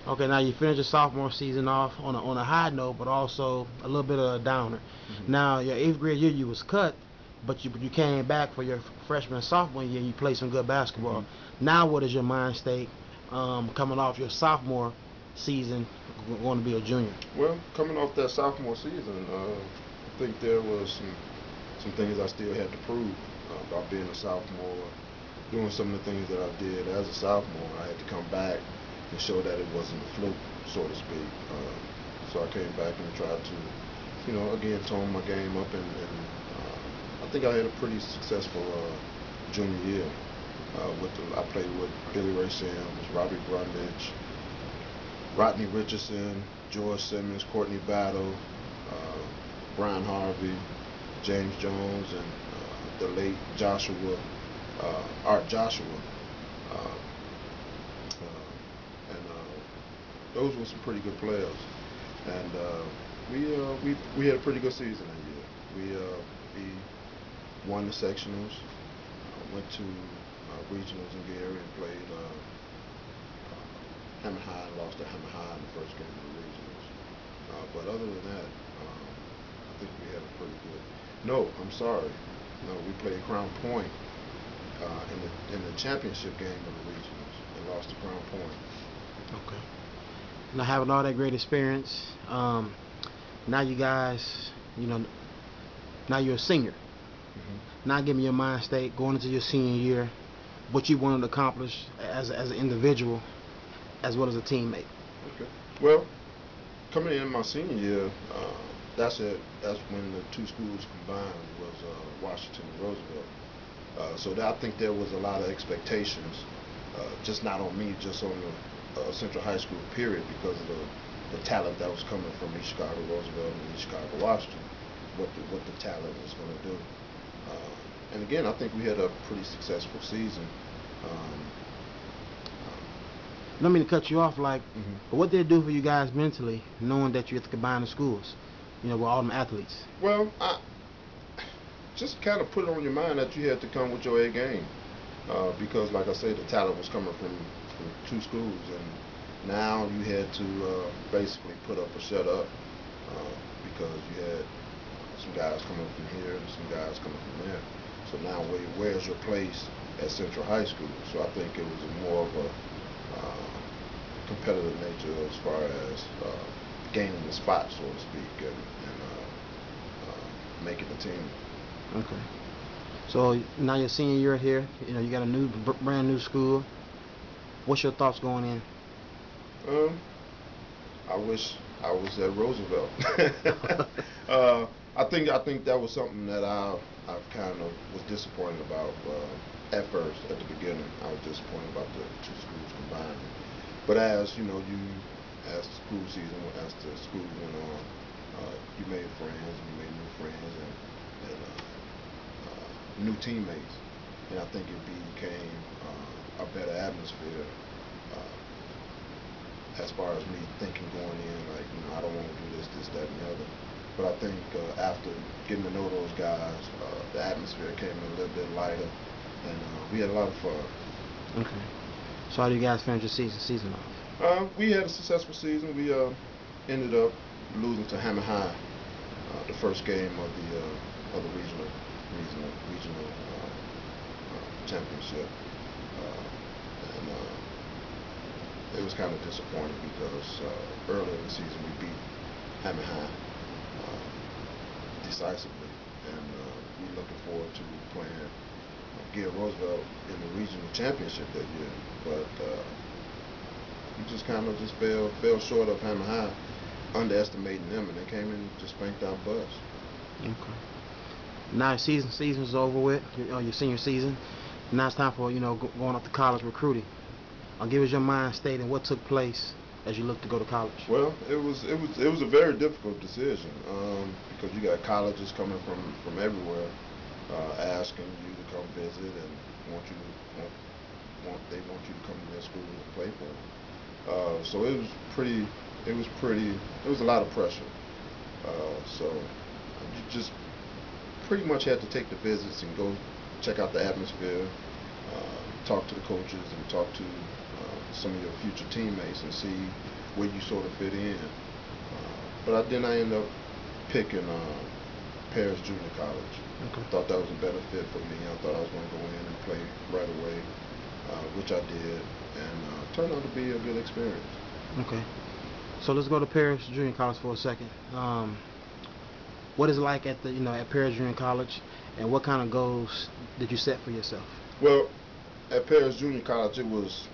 Okay, now you finished your sophomore season off on a high note, but also a little bit of a downer. Hmm. Now your eighth grade year you was cut, but you came back for your freshman and sophomore year. You played some good basketball. Hmm. Now what is your mind state coming off your sophomore season, going to be a junior? Well, coming off that sophomore season, I think there was some things I still had to prove about being a sophomore, doing some of the things that I did as a sophomore. I had to come back and show that it wasn't a fluke, so to speak. So I came back and tried to, again, tone my game up, and I think I had a pretty successful junior year. I played with Billy Ray Sims, Robbie Brundage, Rodney Richardson, George Simmons, Courtney Battle, Brian Harvey, James Jones, and the late Art Joshua. Uh, and those were some pretty good players. And we had a pretty good season that year. We won the sectionals, went to regionals in Gary and played Hammond High and lost to Hammond High in the first game of the regionals. But other than that, I think we had a pretty good. No, I'm sorry. No, we played Crown Point in the championship game of the regionals and lost to Crown Point. Okay. Now having all that great experience, now you guys, now you're a senior. Hmm. Now give me your mind state going into your senior year, what you wanted to accomplish as an individual as well as a teammate. Okay. Well, coming in my senior year, that's it. That's when the two schools combined was Washington and Roosevelt. I think there was a lot of expectations, just not on me, just on the Central High School period, because of the talent that was coming from East Chicago Roosevelt and East Chicago Washington, what the talent was going to do. And again, I think we had a pretty successful season. Um, I don't mean to cut you off, mhm. but what did it do for you guys mentally, knowing that you have to combine the schools, with all them athletes? Well, just kind of put it on your mind that you had to come with your A game, because, like I say, the talent was coming from two schools, and now you had to basically put up or shut up, because you had some guys coming from here and some guys coming from there. So now, where's your place at Central High School? So I think it was more of a competitive nature as far as gaining the spot, so to speak, and making the team. Okay. So now your senior year here, you got a brand new school. What's your thoughts going in? Um, I wish I was at Roosevelt. uh, I think that was something that I kind of was disappointed about at first, at the beginning. I was disappointed about the two schools combined. But as the as the school went on, you made friends, and you made new friends, and new teammates, and I think it became a better atmosphere. As far as me thinking going in, like, I don't want to do this, that, and the other. But I think after getting to know those guys, the atmosphere came a little bit lighter, and we had a lot of fun. Okay. So how do you guys finish your season off? We had a successful season. We ended up losing to Hammond High the first game of the regional championship, and it was kind of disappointing because earlier in the season we beat Hammond High decisively, and we're looking forward to playing Gary Roosevelt in the regional championship that year. But we just kind of just fell short of Hammond High, underestimating them, and they came in and just spanked our butts. Okay. Now season's over with. Your senior season. Now it's time for going up to college recruiting. I'll give us your mind state and what took place as you look to go to college. Well, it was a very difficult decision, because you got colleges coming from everywhere, asking you to come visit and they want you to come to their school and play for them. So it was a lot of pressure. So you just pretty much had to take the visits and go check out the atmosphere, talk to the coaches and talk to some of your future teammates and see where you sort of fit in. But then I ended up picking Paris Junior College. Okay. Thought that was a better fit for me. I thought I was going to go in and play right away, which I did, and turned out to be a good experience. Okay. So let's go to Paris Junior College for a second. What is it like at at Paris Junior College, and what kind of goals did you set for yourself? Well, at Paris Junior College, it was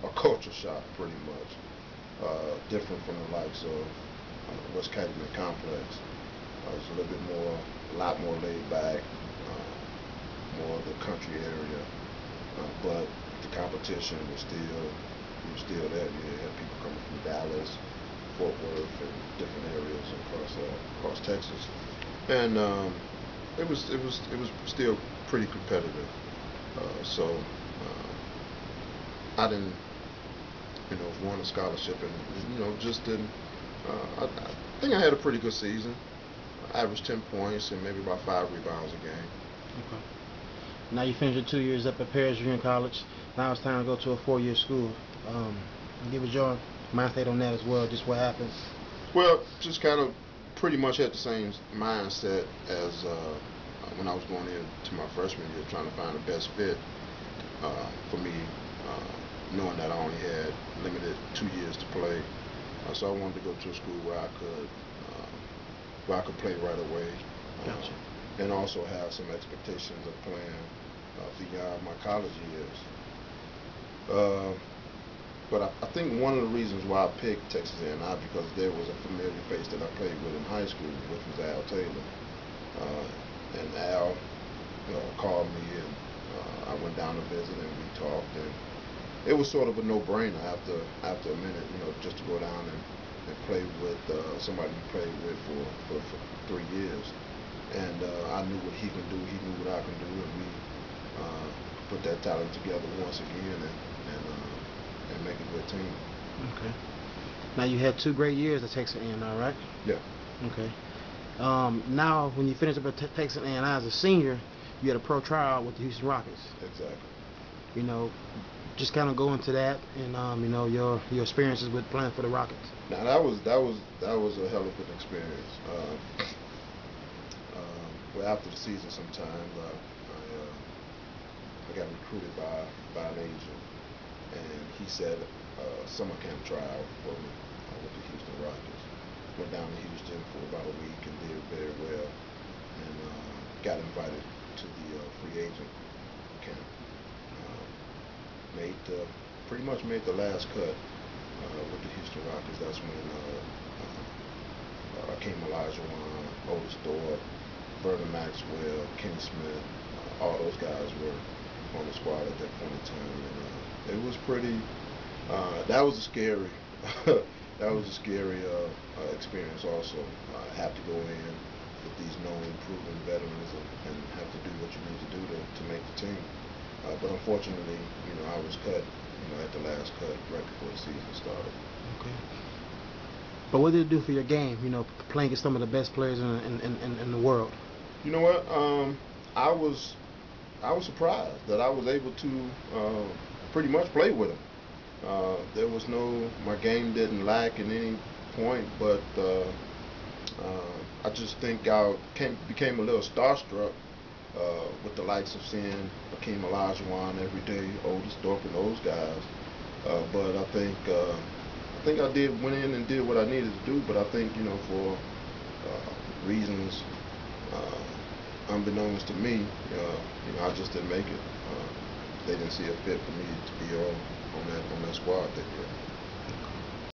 a culture shock, pretty much. Different from the likes of West Calumet Complex. It's a little bit more, a lot more laid back, more of the country area. But the competition was still there. You had people coming from Dallas, Fort Worth, and different areas across Texas, and it was still pretty competitive. So I didn't, won a scholarship, and just didn't. I think I had a pretty good season. I averaged 10 points and maybe about 5 rebounds a game. Okay. Now you finished your 2 years up at Paris Junior College. Now it's time to go to a 4-year school. Give us your mindset on that as well. Just what happened. Well, just kind of pretty much had the same mindset as when I was going into my freshman year, trying to find the best fit for me, knowing that I only had limited 2 years to play. So I wanted to go to a school where I could play right away, Gotcha. and also have some expectations of playing beyond my college years. But I think one of the reasons why I picked Texas A&I because there was a familiar face that I played with in high school, which was Al Taylor. And Al called me, and I went down to visit, and we talked, and it was sort of a no-brainer after a minute, just to go down and play with somebody you played with for 3 years. And I knew what he can do, he knew what I can do, and we put that talent together once again and make a good team. Okay. Now you had 2 great years at Texas A&I, right? Yeah. Okay. Now when you finished up at Texas A&I as a senior, you had a pro tryout with the Houston Rockets. Exactly. Just kind of go into that and your experiences with playing for the Rockets. Now that was a hell of an experience. Well, after the season, sometimes I got recruited by an agent, and he said summer camp tryout for me with the Houston Rockets. Went down to Houston for about a week and did very well, and got invited to the free agent camp. Pretty much made the last cut with the Houston Rockets. That's when came Olajuwon, Otis Thorpe, Vernon Maxwell, Kenny Smith. All those guys were on the squad at that point in time, and it was pretty. That was a scary. That was a scary experience. Also, have to go in with these known, proven veterans and have to do what you need to do to make the team. But unfortunately, I was cut, at the last cut right before the season started. Okay. But what did it do for your game? Playing against some of the best players in the world. You know what? I was surprised that I was able to pretty much play with them. There was my game didn't lack at any point, but I just think I became a little starstruck with the likes of seeing Hakeem Olajuwon every day, Otis Thorpe, and those guys. But I think I went in and did what I needed to do. But I think for reasons unbeknownst to me, I just didn't make it. They didn't see a fit for me to be on that squad that year.